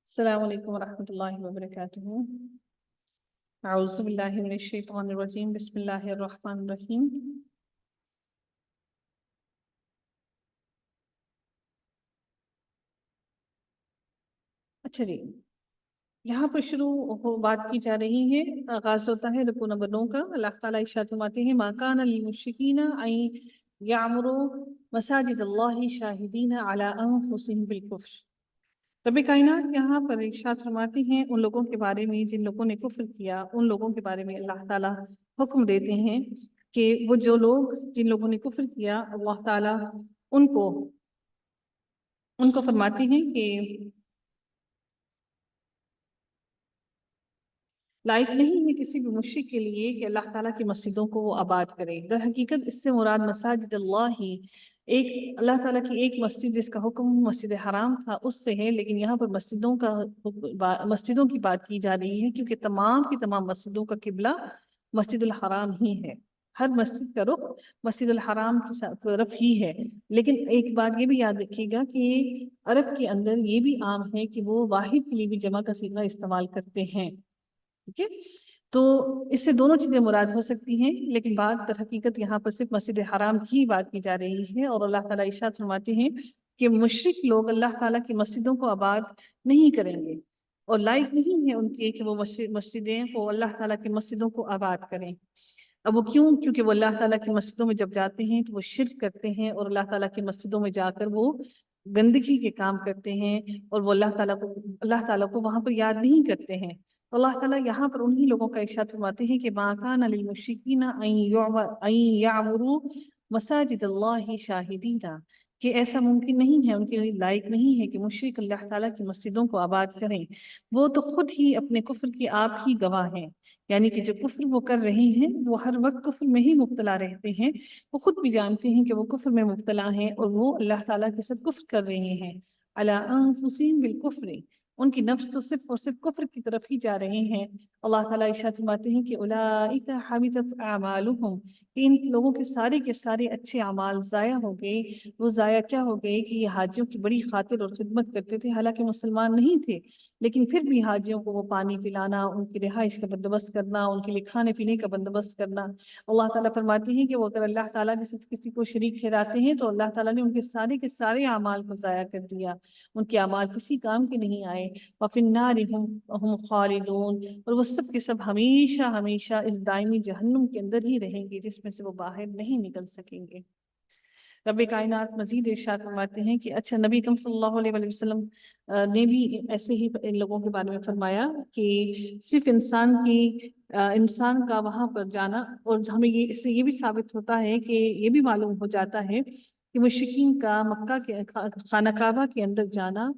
السلام علیکم ورحمۃ اللہ وبرکاتہ۔ اعوذ باللہ من الشیطان الرجیم، بسم اللہ الرحمن الرحیم۔ اچھا جی، یہاں پر بات کی جا رہی ہے، آغاز ہوتا ہے رکوع نمبر 9 کا۔ اللہ تعالیٰ ارشاد فرماتے ہیں ما کان للمشرکین ان یعمروا مساجد اللہ شاہدین علی انفسہم بالکفر۔ رب کائنات یہاں پر ارشاد فرماتے ہیں ان لوگوں کے بارے میں جن لوگوں نے کفر کیا، ان لوگوں کے بارے میں اللہ تعالیٰ حکم دیتے ہیں کہ وہ جو لوگ جن لوگوں نے کفر کیا، اللہ تعالیٰ ان کو فرماتے ہیں کہ لائق نہیں ہے کسی بھی مشرک کے لیے کہ اللہ تعالیٰ کی مسجدوں کو وہ آباد کرے۔ در حقیقت اس سے مراد مساجد اللہ ہی، ایک اللہ تعالیٰ کی ایک مسجد جس کا حکم مسجد حرام تھا اس سے ہے، لیکن یہاں پر مسجدوں کی بات کی جا رہی ہے کیونکہ تمام کی تمام مسجدوں کا قبلہ مسجد الحرام ہی ہے۔ ہر مسجد کا رخ مسجد الحرام کی طرف ہی ہے۔ لیکن ایک بات یہ بھی یاد رکھیے گا کہ عرب کے اندر یہ بھی عام ہے کہ وہ واحد کے لیے بھی جمع کا صیغہ استعمال کرتے ہیں، ٹھیک ہے؟ تو اس سے دونوں چیزیں مراد ہو سکتی ہیں، لیکن بات در حقیقت یہاں پر صرف مسجد حرام کی بات کی جا رہی ہے۔ اور اللہ تعالیٰ ارشاد فرماتے ہیں کہ مشرک لوگ اللہ تعالیٰ کی مسجدوں کو آباد نہیں کریں گے اور لائق نہیں ہے ان کے کہ وہ مسجدیں وہ اللہ تعالیٰ کی مسجدوں کو آباد کریں۔ اب وہ کیوں؟ کیونکہ وہ اللہ تعالیٰ کی مسجدوں میں جب جاتے ہیں تو وہ شرک کرتے ہیں، اور اللہ تعالیٰ کی مسجدوں میں جا کر وہ گندگی کے کام کرتے ہیں، اور وہ اللہ تعالیٰ کو وہاں پر یاد نہیں کرتے ہیں۔ اللہ تعالیٰ یہاں پر انہی لوگوں کا ارشاد فرماتے ہیں کہ ما کان للمشرکین ان یعمروا مساجد اللہ شاہدین، کہ ایسا ممکن نہیں ہے، ان کے لائق نہیں ہے کہ مشرک اللہ تعالیٰ کی مسجدوں کو آباد کریں۔ وہ تو خود ہی اپنے کفر کی آپ ہی گواہ ہیں، یعنی کہ جو کفر وہ کر رہے ہیں وہ ہر وقت کفر میں ہی مبتلا رہتے ہیں، وہ خود بھی جانتے ہیں کہ وہ کفر میں مبتلا ہیں اور وہ اللہ تعالیٰ کے ساتھ کفر کر رہے ہیں۔ علی انفسہم بالکفر، ان کی نفس تو صرف اور صرف کفر کی طرف ہی جا رہے ہیں۔ اللہ تعالیٰ ارشاد فرماتے ہیں کہ اولئک حبطت اعمالہم، کہ ان لوگوں کے سارے اچھے اعمال ضائع ہو گئے۔ وہ ضائع کیا ہو گئے کہ یہ حاجیوں کی بڑی خاطر اور خدمت کرتے تھے، حالانکہ مسلمان نہیں تھے، لیکن پھر بھی حاجیوں کو وہ پانی پلانا، ان کی رہائش کا بندوبست کرنا، ان کے لیے کھانے پینے کا بندوبست کرنا۔ اللہ تعالیٰ فرماتے ہیں کہ وہ اگر اللہ تعالیٰ کے ساتھ کسی کو شریک ٹھہراتے ہیں تو اللہ تعالیٰ نے ان کے سارے اعمال کو ضائع کر دیا، ان کے اعمال کسی کام کے نہیں آئے۔ وَفِي النَّارِ هُمْ خَالِدُونَ، اور وہ سب کے سب ہمیشہ اس دائمی جہنم کے اندر ہی رہیں گے جس میں سے وہ باہر نہیں نکل سکیں گے۔ رب کائنات مزید ارشاد فرماتے ہیں کہ اچھا نبی اکرم صلی اللہ علیہ وسلم نے بھی ایسے ہی ان لوگوں کے بارے میں فرمایا کہ صرف انسان کا وہاں پر جانا، اور ہمیں اس سے یہ بھی ثابت ہوتا ہے کہ یہ بھی معلوم ہو جاتا ہے کہ مشرکین کا مکہ کے خانہ کعبہ کے اندر جانا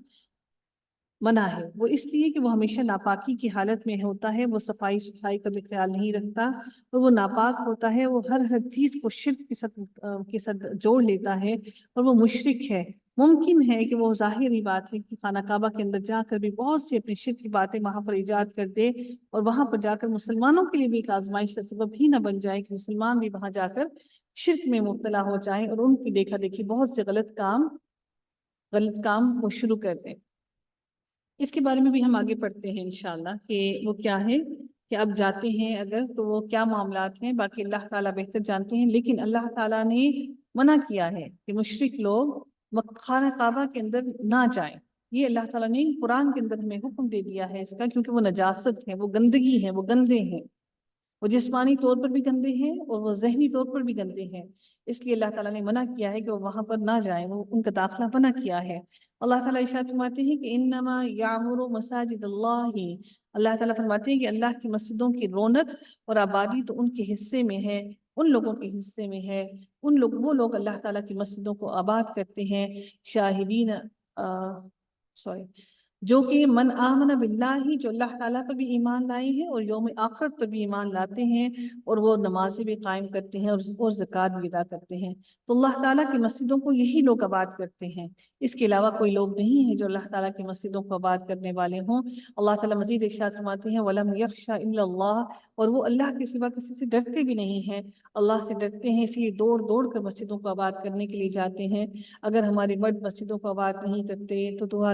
منع ہے۔ وہ اس لیے کہ وہ ہمیشہ ناپاکی کی حالت میں ہوتا ہے، وہ صفائی ستھرائی کا بھی خیال نہیں رکھتا، اور وہ ناپاک ہوتا ہے، وہ ہر چیز کو شرک کے ساتھ جوڑ لیتا ہے، اور وہ مشرک ہے۔ ممکن ہے کہ وہ ظاہری بات ہے کہ خانہ کعبہ کے اندر جا کر بھی بہت سی اپنی شرک کی باتیں وہاں پر ایجاد کر دے، اور وہاں پر جا کر مسلمانوں کے لیے بھی ایک آزمائش کا سبب ہی نہ بن جائے کہ مسلمان بھی وہاں جا کر شرک میں مبتلا ہو جائیں اور ان کی دیکھا دیکھی بہت سے غلط کام وہ شروع کر دیں۔ اس کے بارے میں بھی ہم آگے پڑھتے ہیں انشاءاللہ کہ وہ کیا ہے، کہ اب جاتے ہیں اگر تو وہ کیا معاملات ہیں، باقی اللہ تعالیٰ بہتر جانتے ہیں۔ لیکن اللہ تعالیٰ نے منع کیا ہے کہ مشرک لوگ خانہ کعبہ کے اندر نہ جائیں۔ یہ اللہ تعالیٰ نے قرآن کے اندر ہمیں حکم دے دیا ہے اس کا، کیونکہ وہ نجاست ہے، وہ گندگی ہے، وہ گندے ہیں، وہ جسمانی طور پر بھی گندے ہیں اور وہ ذہنی طور پر بھی گندے ہیں۔ اس لیے اللہ تعالیٰ نے منع کیا ہے کہ وہ وہاں پر نہ جائیں، وہ ان کا داخلہ منع کیا ہے۔ اللہ تعالیٰ ارشاد فرماتے ہیں کہ انما یعمر مساجد اللہ، اللہ تعالیٰ فرماتے ہیں کہ اللہ کی مسجدوں کی رونق اور آبادی تو ان کے حصے میں ہے، ان لوگوں کے حصے میں ہے، وہ لوگ اللہ تعالیٰ کی مسجدوں کو آباد کرتے ہیں، شاہدین جو کہ من آمن باللہ، جو اللہ تعالیٰ پر بھی ایمان لائے ہیں اور یوم آخرت پر بھی ایمان لاتے ہیں، اور وہ نمازیں بھی قائم کرتے ہیں اور زکوٰۃ بھی ادا کرتے ہیں۔ تو اللہ تعالیٰ کی مسجدوں کو یہی لوگ آباد کرتے ہیں، اس کے علاوہ کوئی لوگ نہیں ہیں جو اللہ تعالیٰ کی مسجدوں کو آباد کرنے والے ہوں۔ اللہ تعالیٰ مزید ارشاد فرماتے ہیں وَلَمْ يَخْشَ إِلَّا اللَّهَ، اور وہ اللہ کے سوا کسی سے ڈرتے بھی نہیں ہیں، اللہ سے ڈرتے ہیں، اس لیے دوڑ کر مسجدوں کو آباد کرنے کے لیے جاتے ہیں۔ اگر ہمارے مرد مسجدوں کو آباد نہیں کرتے تو دعا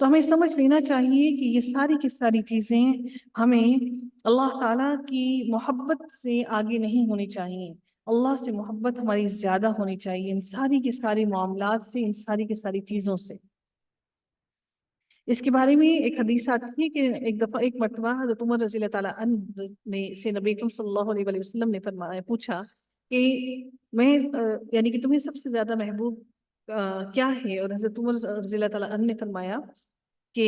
تو ہمیں سمجھ لینا چاہیے کہ یہ ساری کی ساری چیزیں ہمیں اللہ تعالیٰ کی محبت سے آگے نہیں ہونی چاہیے، اللہ سے محبت ہماری زیادہ ہونی چاہیے، ان ساری کے سارے معاملات سے، ان ساری کی ساری چیزوں سے۔ اس کے بارے میں ایک حدیث آتی ہے کہ ایک دفعہ ایک مرتبہ حضرت عمر رضی اللہ تعالیٰ عنہ نے سے نبی اکرم صلی اللہ علیہ وآلہ وسلم نے پوچھا کہ میں یعنی کہ تمہیں سب سے زیادہ محبوب کیا ہے؟ اور حضرت عمر رضی اللہ تعالیٰ عنہ نے فرمایا کہ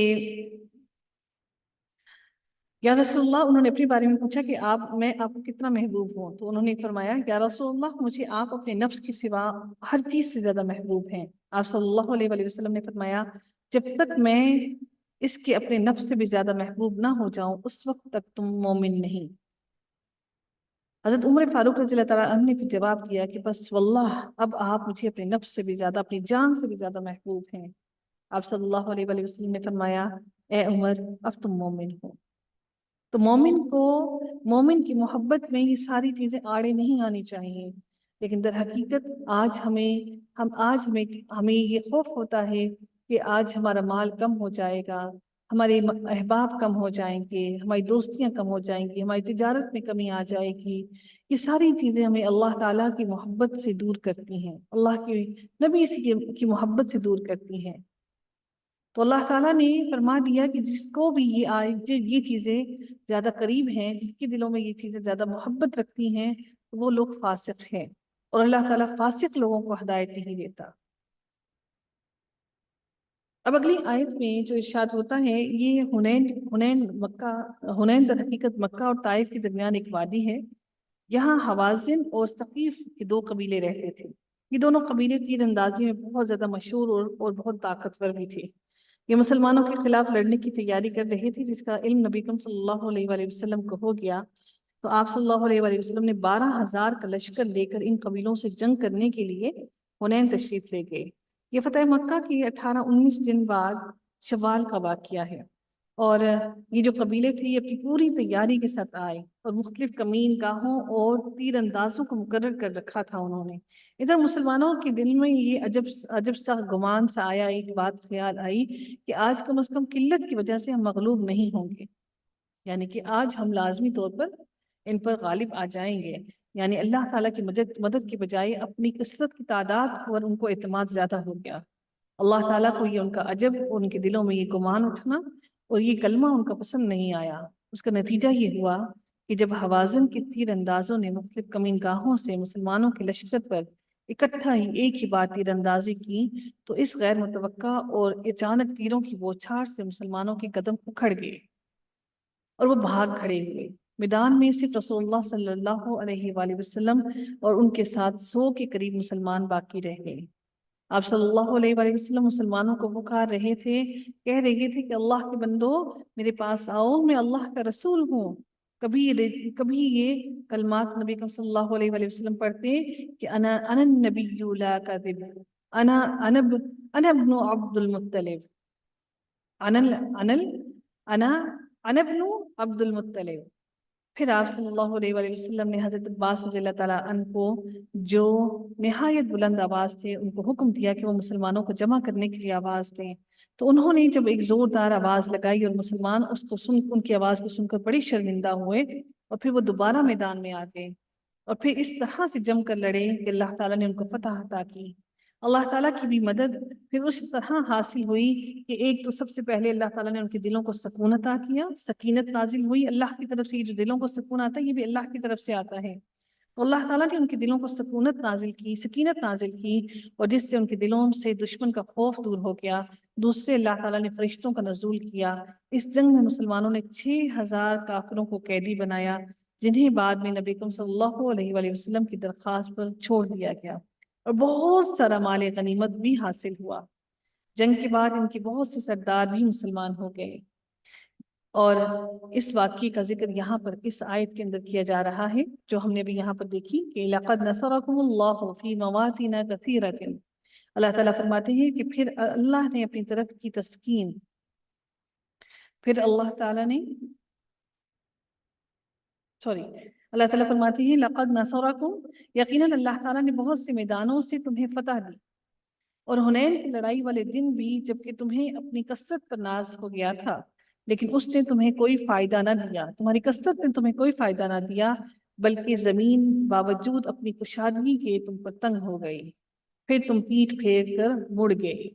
یا رسول اللہ، انہوں نے اپنے بارے میں پوچھا کہ میں آپ کو کتنا محبوب ہوں؟ تو انہوں نے فرمایا یا رسول اللہ، مجھے آپ اپنے نفس کے سوا ہر چیز سے زیادہ محبوب ہیں۔ آپ صلی اللہ علیہ وآلہ وسلم نے فرمایا جب تک میں اس کے اپنے نفس سے بھی زیادہ محبوب نہ ہو جاؤں اس وقت تک تم مومن نہیں۔ حضرت عمر فاروق رضی اللہ تعالیٰ عنہ نے پھر جواب دیا کہ بس واللہ اب آپ مجھے اپنے نفس سے بھی زیادہ، اپنی جان سے بھی زیادہ محبوب ہیں۔ آپ صلی اللہ علیہ وآلہ وسلم نے فرمایا اے عمر اب تم مومن ہو۔ تو مومن کی محبت میں یہ ساری چیزیں آڑے نہیں آنی چاہیے، لیکن در حقیقت آج ہمیں یہ خوف ہوتا ہے کہ آج ہمارا مال کم ہو جائے گا، ہمارے احباب کم ہو جائیں گے، ہماری دوستیاں کم ہو جائیں گی، ہماری تجارت میں کمی آ جائے گی۔ یہ ساری چیزیں ہمیں اللہ تعالیٰ کی محبت سے دور کرتی ہیں، اللہ کے نبی کی محبت سے دور کرتی ہیں۔ تو اللہ تعالیٰ نے فرما دیا کہ جس کو بھی یہ چیزیں زیادہ قریب ہیں، جس کے دلوں میں یہ چیزیں زیادہ محبت رکھتی ہیں، وہ لوگ فاسق ہیں، اور اللہ تعالیٰ فاسق لوگوں کو ہدایت نہیں دیتا۔ اب اگلی آیت میں جو ارشاد ہوتا ہے، یہ ہنین در حقیقت مکہ اور طائف کے درمیان ایک وادی ہے۔ یہاں حوازن اور ثقیف کے دو قبیلے رہتے تھے۔ یہ دونوں قبیلے تیر اندازی میں بہت زیادہ مشہور اور بہت طاقتور بھی تھے۔ یہ مسلمانوں کے خلاف لڑنے کی تیاری کر رہے تھے، جس کا علم نبی اکرم صلی اللہ علیہ وآلہ وسلم کو ہو گیا تو آپ صلی اللہ علیہ وآلہ وسلم نے 12,000 کا لشکر لے کر ان قبیلوں سے جنگ کرنے کے لیے حنین تشریف لے گئے۔ یہ فتح مکہ کی 18-19 دن بعد شوال کا واقعہ ہے، اور یہ جو قبیلے تھے یہ اپنی پوری تیاری کے ساتھ آئے اور مختلف کمین گاہوں اور تیر اندازوں کو مقرر کر رکھا تھا انہوں نے۔ ادھر مسلمانوں کے دل میں یہ عجب سا گمان سا آیا، ایک بات خیال آئی کہ آج کم از کم قلت کی وجہ سے ہم مغلوب نہیں ہوں گے، یعنی کہ آج ہم لازمی طور پر ان پر غالب آ جائیں گے۔ یعنی اللہ تعالیٰ کی مدد کی بجائے اپنی کثرت کی تعداد پر ان کو اعتماد زیادہ ہو گیا۔ اللہ تعالیٰ کو یہ ان کا عجب اور ان کے دلوں میں یہ گمان اٹھنا اور یہ کلمہ ان کا پسند نہیں آیا۔ اس کا نتیجہ یہ ہوا کہ جب حوازن کے تیر اندازوں نے مختلف کمین گاہوں سے مسلمانوں کے لشکر پر اکٹھا ہی ایک ہی بار تیر اندازی کی تو اس غیر متوقع اور اچانک تیروں کی بوچھار سے مسلمانوں کے قدم اکھڑ گئے اور وہ بھاگ کھڑے ہوئے۔ میدان میں صرف رسول اللہ صلی اللہ علیہ وآلہ وسلم اور ان کے ساتھ 100 کے قریب مسلمان باقی رہ گئے۔ آپ صلی اللہ علیہ وآلہ وسلم مسلمانوں کو پکار رہے تھے، کہہ رہے تھے کہ اللہ کے بندو میرے پاس آؤ، میں اللہ کا رسول ہوں۔ کبھی یہ کلمات نبی صلی اللہ علیہ وآلہ وسلم پڑھتے کہ انا النبی لا کذب، انا ابن عبد المطلب، انا ابن عبد المطلب۔ پھر آپ صلی اللہ علیہ وآلہ وسلم نے حضرت عباس رضی اللہ تعالیٰ عنہ کو، جو نہایت بلند آواز تھے، ان کو حکم دیا کہ وہ مسلمانوں کو جمع کرنے کے لیے آواز دیں۔ تو انہوں نے جب ایک زوردار آواز لگائی اور مسلمان ان کی آواز کو سن کر بڑی شرمندہ ہوئے، اور پھر وہ دوبارہ میدان میں آ گئے اور پھر اس طرح سے جم کر لڑے کہ اللہ تعالیٰ نے ان کو فتح عطا کی۔ اللہ تعالیٰ کی بھی مدد پھر اس طرح حاصل ہوئی کہ ایک تو سب سے پہلے اللہ تعالیٰ نے ان کے دلوں کو سکون عطا کیا، سکینت نازل ہوئی۔ اللہ کی طرف سے یہ جو دلوں کو سکون آتا ہے یہ بھی اللہ کی طرف سے آتا ہے، تو اللہ تعالیٰ نے ان کے دلوں کو سکونت نازل کی، سکینت نازل کی، اور جس سے ان کے دلوں سے دشمن کا خوف دور ہو گیا۔ دوسرے اللہ تعالیٰ نے فرشتوں کا نزول کیا۔ اس جنگ میں مسلمانوں نے 6,000 کافروں کو قیدی بنایا، جنہیں بعد میں نبی اکرم صلی اللہ علیہ وآلہ وسلم کی درخواست پر چھوڑ دیا گیا، اور بہت سارا مال غنیمت بھی حاصل ہوا۔ جنگ کے بعد ان کے بہت سے سردار بھی مسلمان ہو گئے، اور اس واقعے کا ذکر یہاں پر اس آیت کے اندر کیا جا رہا ہے جو ہم نے بھی یہاں پر دیکھی کہ لَقَدْ نَصَرَكُمُ اللَّهُ فِي مَوَاطِنَ كَثِيرَةٍ۔ اللہ تعالیٰ فرماتے ہیں کہ پھر اللہ نے اپنی طرف کی تسکین، پھر اللہ تعالیٰ نے اللہ تعالیٰ فرماتے ہیں لَقَدْ نَصَرَكُمْ، یقیناً اللہ تعالیٰ نے بہت سے میدانوں سے تمہیں فتح دی، اور حنین کی لڑائی والے دن بھی جبکہ تمہیں اپنی کثرت پر ناز ہو گیا تھا، لیکن اس نے تمہیں کوئی فائدہ نہ دیا، تمہاری کثرت نے تمہیں کوئی فائدہ نہ دیا، بلکہ زمین باوجود اپنی کشادگی کے تم پر تنگ ہو گئی، پھر تم پیٹھ پھیر کر مڑ گئے،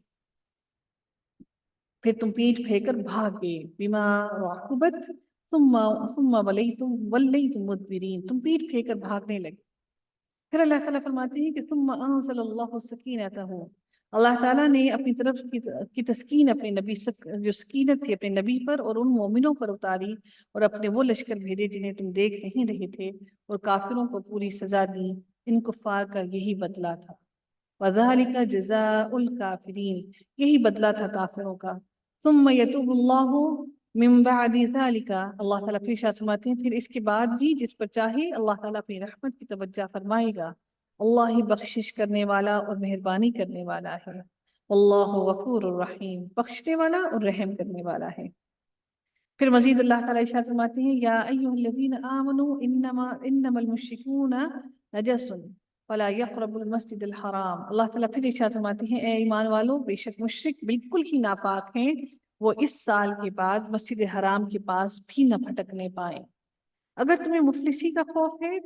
پھر تم پیٹھ پھیر کر بھاگ گئے، بما رحبت ثم ولیتم مدبرین، تم پیٹھ پھیر کر بھاگنے لگے۔ پھر اللہ تعالیٰ فرماتے ہیں کہ ثم انزل اللہ سکینتہ، اللہ تعالیٰ نے اپنی طرف کی تسکین اپنے نبی جو سکینت تھی اپنے نبی پر اور ان مومنوں پر اتاری، اور اپنے وہ لشکر بھیجے جنہیں تم دیکھ نہیں رہے تھے، اور کافروں کو پوری سزا دی۔ ان کفار کا یہی بدلہ تھا، وَذَلِكَ جَزَاءُ الْكَافِرِينَ، یہی بدلہ تھا کافروں کا۔ ثم يتوب اللہ من بعد ذلك، اللہ تعالیٰ پھر ارشاد فرماتے ہیں پھر اس کے بعد بھی جس پر چاہے اللہ تعالیٰ اپنی رحمت کی توجہ فرمائے گا، اللہ ہی بخشش کرنے والا اور مہربانی کرنے والا ہے، اللہ غفور الرحیم، بخشنے والا اور رحم کرنے والا ہے۔ پھر مزید اللہ تعالیٰ ارشاد فرماتے ہیں یا ایھا الذین آمنوا انما المشرکون نجس فلا يقربوا المسجد الحرام، اللہ تعالیٰ پھر ارشاد فرماتے ہیں اے ایمان والو، بے شک مشرک بالکل ہی ناپاک ہیں، وہ اس سال کے بعد مسجد حرام کے پاس بھی نہ پھٹکنے پائیں۔ اگر تمہیں مفلسی کا خوف ہے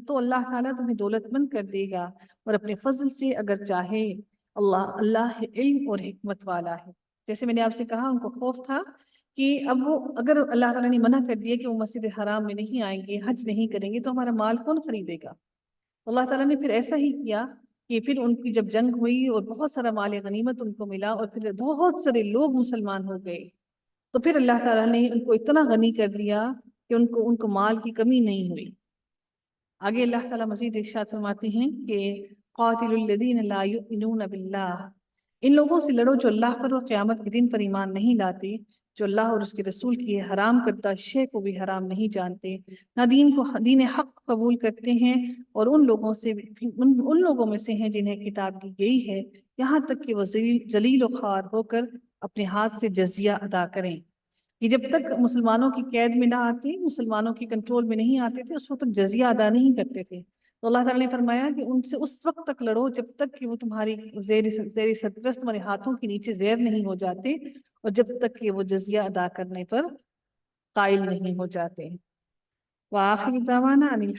تو اللہ تعالیٰ تمہیں دولت مند کر دے گا، اور اپنے فضل سے اگر چاہے، اللہ علم اور حکمت والا ہے۔ جیسے میں نے آپ سے کہا ان کو خوف تھا کہ اب وہ اگر اللہ تعالیٰ نے منع کر دیا کہ وہ مسجد حرام میں نہیں آئیں گے، حج نہیں کریں گے، تو ہمارا مال کون خریدے گا؟ اللہ تعالیٰ نے پھر ایسا ہی کیا کہ پھر ان کی جب جنگ ہوئی اور بہت سارا مال غنیمت ان کو ملا اور پھر بہت سارے لوگ مسلمان ہو گئے، تو پھر اللہ تعالیٰ نے ان کو اتنا غنی کر دیا کہ ان کو مال کی کمی نہیں ہوئی۔ آگے اللہ تعالیٰ مزید ارشاد فرماتے ہیں کہ قاتل الذین لا یؤمنون باللہ، ان لوگوں سے لڑو جو اللہ پر اور قیامت کے دن پر ایمان نہیں لاتے، جو اللہ اور اس کے رسول کی حرام کردہ شے کو بھی حرام نہیں جانتے، نہ دین حق قبول کرتے ہیں، اور ان لوگوں میں سے ہیں جنہیں کتاب دی گئی ہے، یہاں تک کہ وہ ذلیل و خوار ہو کر اپنے ہاتھ سے جزیہ ادا کریں۔ یہ جب تک مسلمانوں کی قید میں نہ آتے، مسلمانوں کی کنٹرول میں نہیں آتے تھے، اس وقت تک جزیہ ادا نہیں کرتے تھے، تو اللہ تعالیٰ نے فرمایا کہ ان سے اس وقت تک لڑو جب تک کہ وہ تمہاری زیر صدرست تمہارے ہاتھوں کے نیچے زیر نہیں ہو جاتے، اور جب تک کہ وہ جزیہ ادا کرنے پر قائل نہیں ہو جاتے۔ وآخر دعوانا